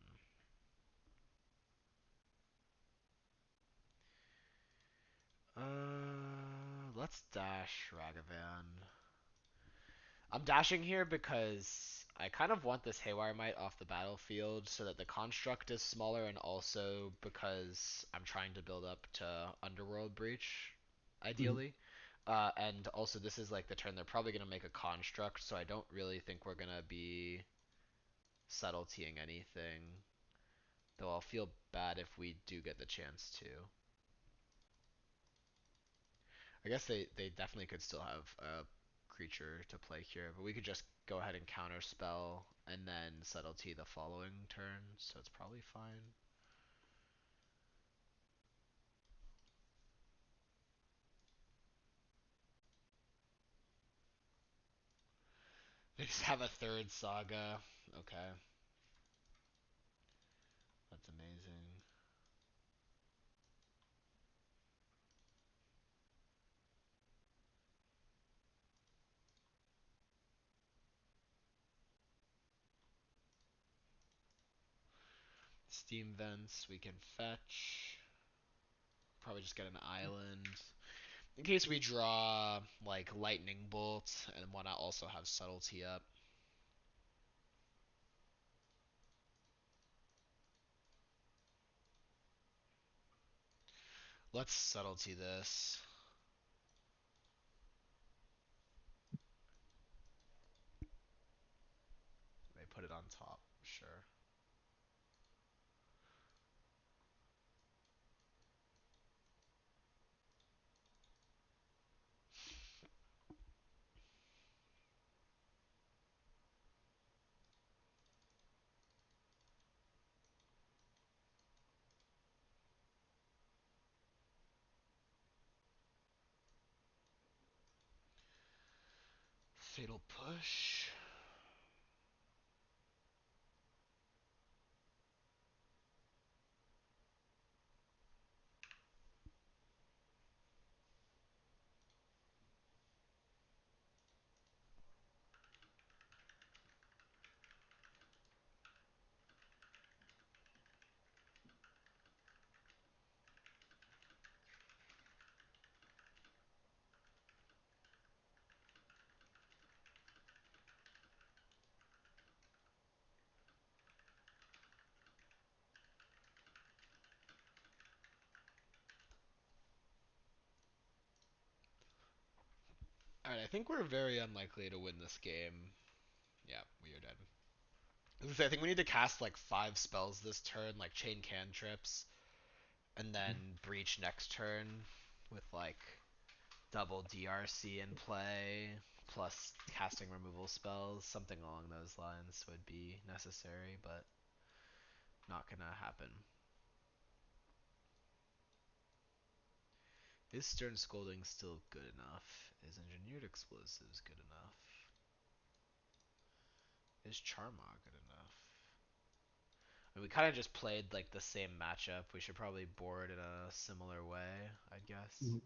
Let's dash Ragavan. I'm dashing here because I kind of want this Haywire Might off the battlefield so that the construct is smaller, and also because I'm trying to build up to Underworld Breach, Mhm. ideally. And also this is like the turn they're probably going to make a construct, so I don't really think we're going to be subtletying anything. Though I'll feel bad if we do get the chance to. I guess they definitely could still have a creature to play here, but we could just go ahead and counter spell and then subtlety the following turn, so it's probably fine. They just have a third saga. Okay, that's amazing. Steam vents, we can fetch. probably just get an island. In case we draw, like, lightning bolt, and want to also have subtlety up. Let's subtlety this. May put it on top, sure. Fatal push. Alright, I think we're very unlikely to win this game. Yeah, we are dead. I think we need to cast like 5 spells this turn, like chain cantrips, and then breach next turn with like double DRC in play, plus casting removal spells. Something along those lines would be necessary, but not gonna happen. Is Stern Scolding still good enough? Is Engineered Explosives good enough? Is Charmog good enough? I mean, we kind of just played like the same matchup. We should probably board in a similar way, I guess. Mhm.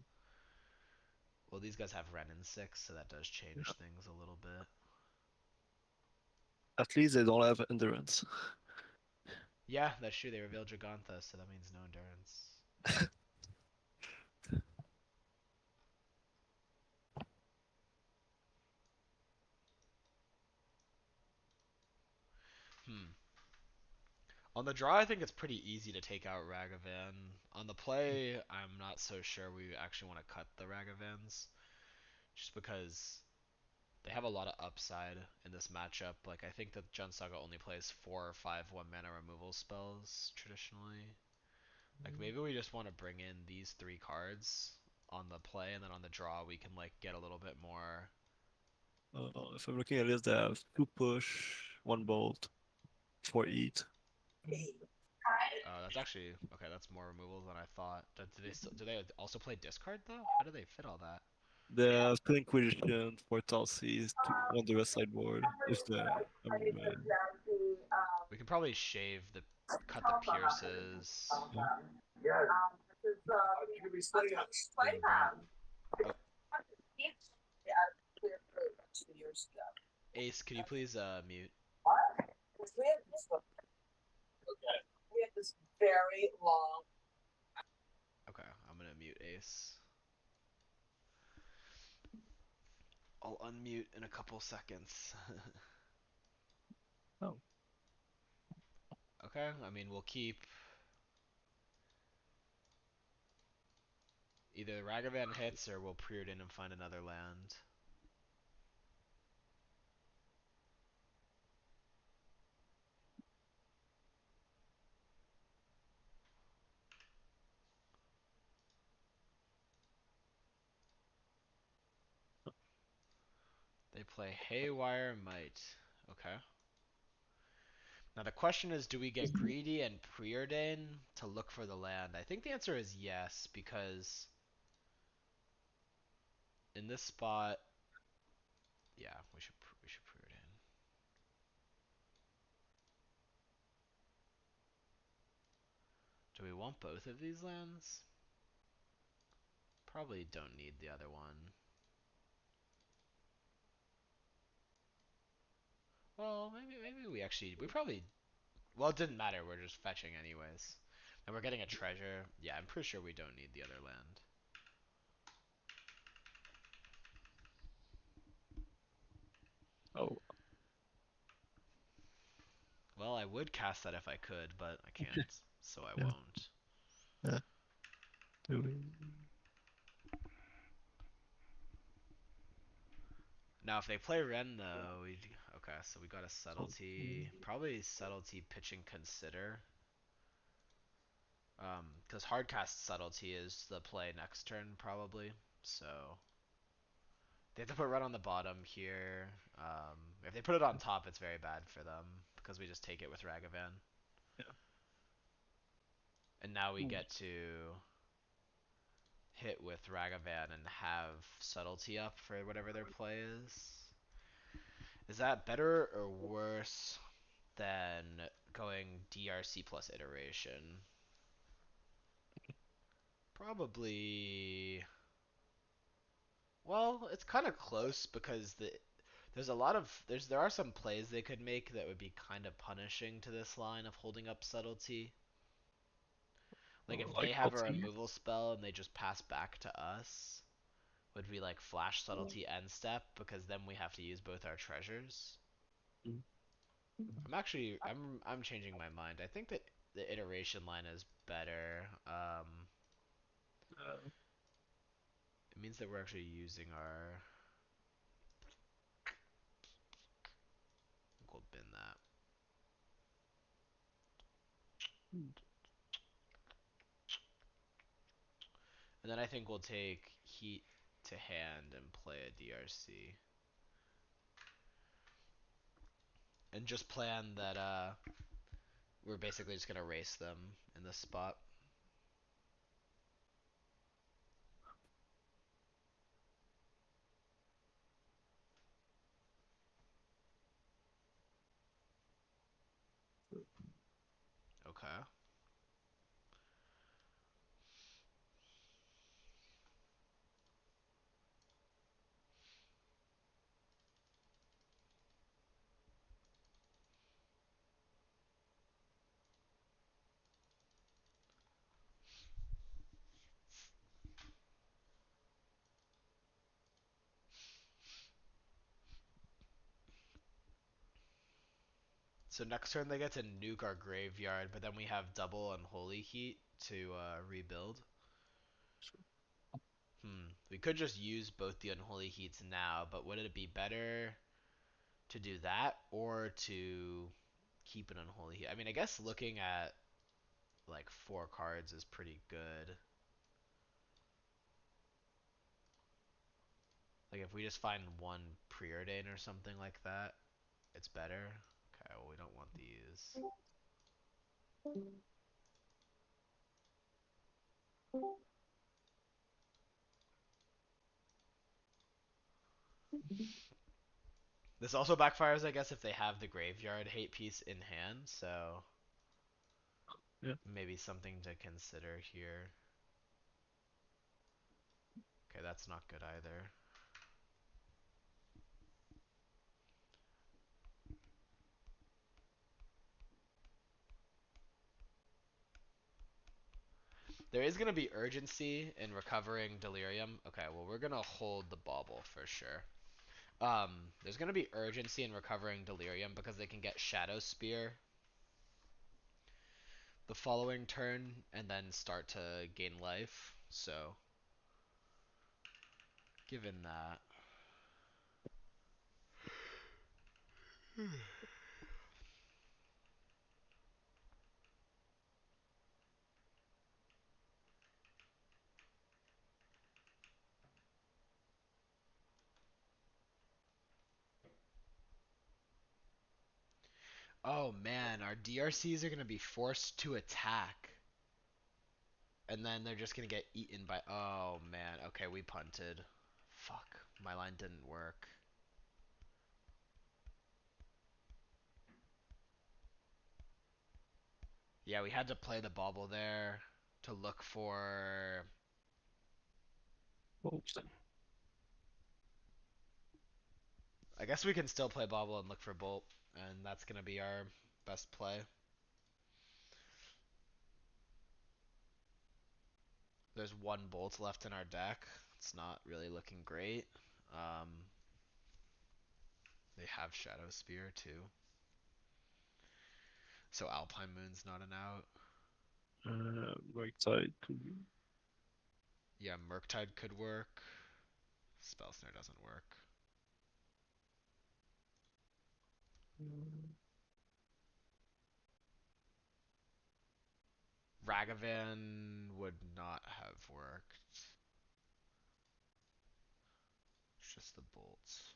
Well, these guys have Ren in 6, so that does change things a little bit. At least they don't have endurance. Yeah, that's true. They revealed Gigantha, so that means no endurance. Hmm. On the draw, I think it's pretty easy to take out Ragavan. On the play, I'm not so sure we actually want to cut the Ragavans, just because they have a lot of upside in this matchup. Like, I think that Jun Saga only plays 4 or 5 1-mana removal spells traditionally. Like, maybe we just want to bring in these 3 cards on the play, and then on the draw we can like get a little bit more. If I'm looking at this, they have 2 push, 1 bolt, 4 eat. That's actually okay. That's more removals than I thought. Do they also play discard though? How do they fit all that? They have 2 Inquisition, 4 Talsies, 1 the West Sideboard. If they, We can probably cut the pierces. yeah. We can bring in. Oh, Ace, can you please mute? Okay, I'm gonna mute Ace. I'll unmute in a couple seconds. Oh, Okay, I mean we'll keep either Ragavan hits or we'll Preordain'd and find another land. They play Haywire Might. Okay. Now the question is, do we get greedy and Preordain to look for the land? I think the answer is yes, because in this spot, yeah, we should Preordain. Do we want both of these lands? Probably don't need the other one. Well, maybe we probably, well, it didn't matter. We're just fetching anyways. And we're getting a treasure. Yeah, I'm pretty sure we don't need the other land. Oh, Well, I would cast that if I could, but I can't, so I yeah, won't. yeah. Do we? Now, if they play Ren, though, okay, so we got a So, subtlety. Probably subtlety pitching consider. Because hardcast subtlety is the play next turn, probably. So they have to put red on the bottom here. If they put it on top, it's very bad for them because we just take it with Ragavan. yeah. And now we Ooh. get to hit with Ragavan and have subtlety up for whatever their play is. Is that better or worse than going DRC plus iteration? Probably. Well, it's kind of close because there are some plays they could make that would be kind of punishing to this line of holding up subtlety. Like if they Like have a Nazi? removal spell and they just pass back to us, would we like flash subtlety end step because then we have to use both our treasures? Mm. I'm changing my mind. I think that the iteration line is better. Uh, It means that we're actually using our we'll bin that. And then I think we'll take heat to hand and play a DRC. And just plan that we're basically just gonna race them in this spot. Okay. So next turn they get to nuke our graveyard, but then we have double Unholy Heat to rebuild. We could just use both the Unholy Heats now, but would it be better to do that or to keep an Unholy Heat? I mean, I guess looking at like 4 cards is pretty good. Like if we just find one Preordain'd or something like that, it's better. Okay, well we don't want these. This also backfires, I guess, if they have the graveyard hate piece in hand, so yeah. maybe something to consider here. Okay, that's not good either. There is going to be urgency in recovering delirium. Okay, well we're going to hold the bauble for sure. There's going to be urgency in recovering delirium because they can get Shadow Spear the following turn and then start to gain life. So, given that, oh man, our DRCs are going to be forced to attack. And then they're just going to get eaten by. Oh man, okay, we punted. Fuck, my line didn't work. Yeah, we had to play the bauble there to look for. Oops. I guess we can still play bauble and look for bolt, and that's going to be our best play. There's one bolt left in our deck. It's not really looking great. Um, they have Shadow Spear too. So Alpine Moon's not an out. Murktide could be. Yeah, Murktide could work. Spell Snare doesn't work. Ragavan would not have worked. It's just the bolts.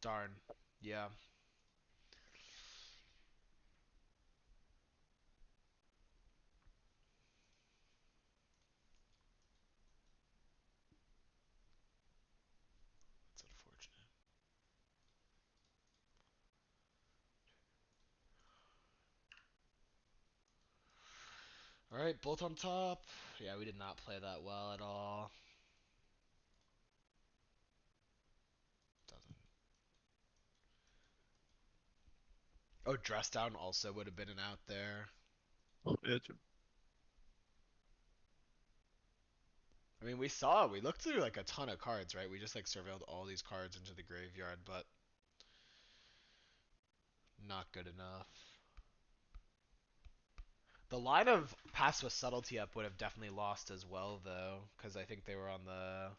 Darn. Yeah. That's unfortunate. Alright, bolt on top. Yeah, we did not play that well at all. Doesn't. Oh, dress down also would have been an out there. Oh, yeah, I mean, we looked through like a ton of cards, right? We just like surveilled all these cards into the graveyard, but not good enough. The line of Pass with Subtlety up would have definitely lost as well, though, because I think they were on the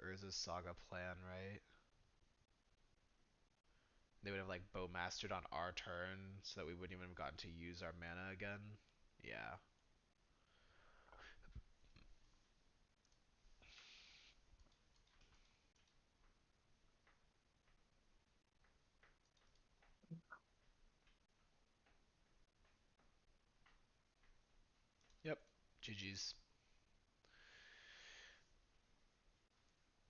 Urza's Saga plan, right? They would have like Bowmastered on our turn, so that we wouldn't even have gotten to use our mana again. Yeah. Yep. GG's.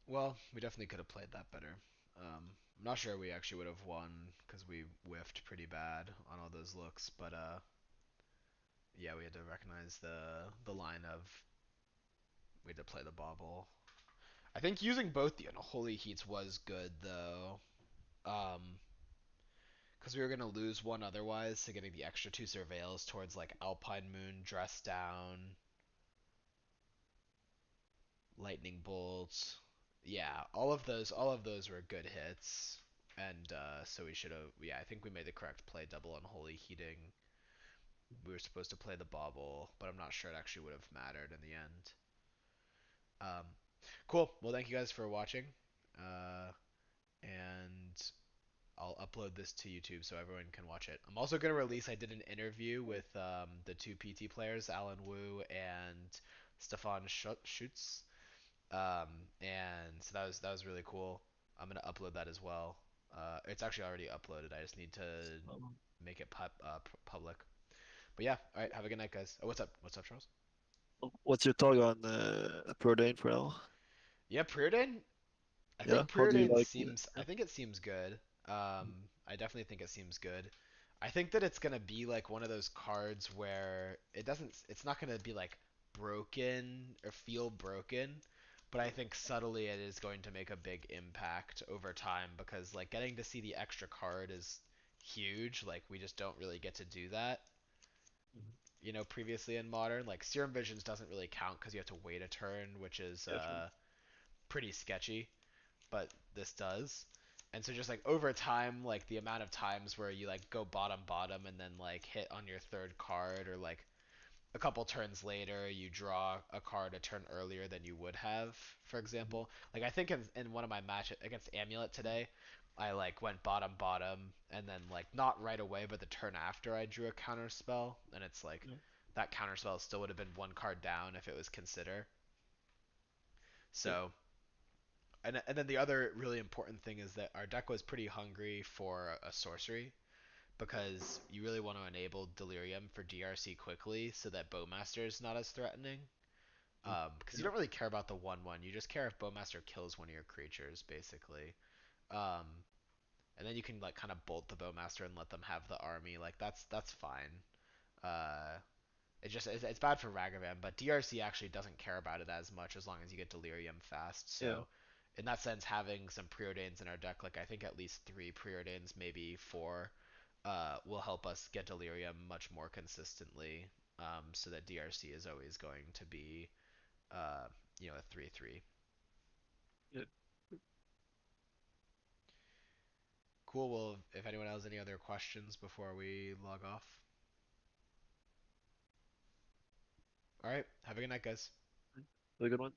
Well, we definitely could have played that better. I'm not sure we actually would have won because we whiffed pretty bad on all those looks, but yeah, we had to recognize the line of we had to play the bobble. I think using both the Unholy Heats was good though, because we were gonna lose one otherwise, so getting the extra two surveils towards like Alpine Moon, Dress Down, Lightning Bolt. Yeah, all of those were good hits. And so we should have, yeah, I think we made the correct play, double Unholy Heating. We were supposed to play the bobble, but I'm not sure it actually would have mattered in the end. Um, cool. Well, thank you guys for watching. And I'll upload this to YouTube so everyone can watch it. I'm also going to release, I did an interview with the two PT players, Alan Wu and Stefan Schutz. And so that was really cool. I'm gonna upload that as well. It's actually already uploaded. I just need to make it public. But yeah, all right. Have a good night, guys. Oh, what's up? What's up, Charles? what's your thought on Preordain'd for now? Yeah, Preordain'd. I Yeah, think how do you Preordain'd like seems. yeah. I think it seems good. I definitely think it seems good. I think that it's gonna be like one of those cards where it doesn't. It's not gonna be like broken or feel broken, but I think subtly it is going to make a big impact over time because like getting to see the extra card is huge. Like we just don't really get to do that. Mhm. Previously in Modern, like Serum Visions doesn't really count because you have to wait a turn, which is Yeah, true. pretty sketchy, but this does. And so just like over time, like the amount of times where you like go bottom bottom and then like hit on your third card or like a couple turns later you draw a card a turn earlier than you would have, for Mhm. example. Like I think in one of my matches against Amulet today, I like went bottom bottom and then like not right away but the turn after I drew a counter spell and it's like Yeah. that counter spell still would have been one card down if it was consider. Yeah. So and then the other really important thing is that our deck was pretty hungry for a sorcery because you really want to enable delirium for DRC quickly so that Bowmaster is not as threatening. Mm. Because you Yeah. don't really care about the 1/1, you just care if Bowmaster kills one of your creatures, basically. Um, and then you can like kind of bolt the Bowmaster and let them have the army. Like that's fine. Uh, it's bad for Ragavan, but DRC actually doesn't care about it as much as long as you get Delirium fast. Yeah. So in that sense, having some Preordain'ds in our deck, like I think at least 3 Preordain'ds, maybe 4, will help us get Delirium much more consistently. So that DRC is always going to be, uh, a 3/3. Yeah. Cool. Well, if anyone has any other questions before we log off. All right. Have a good night, guys. Have a good one.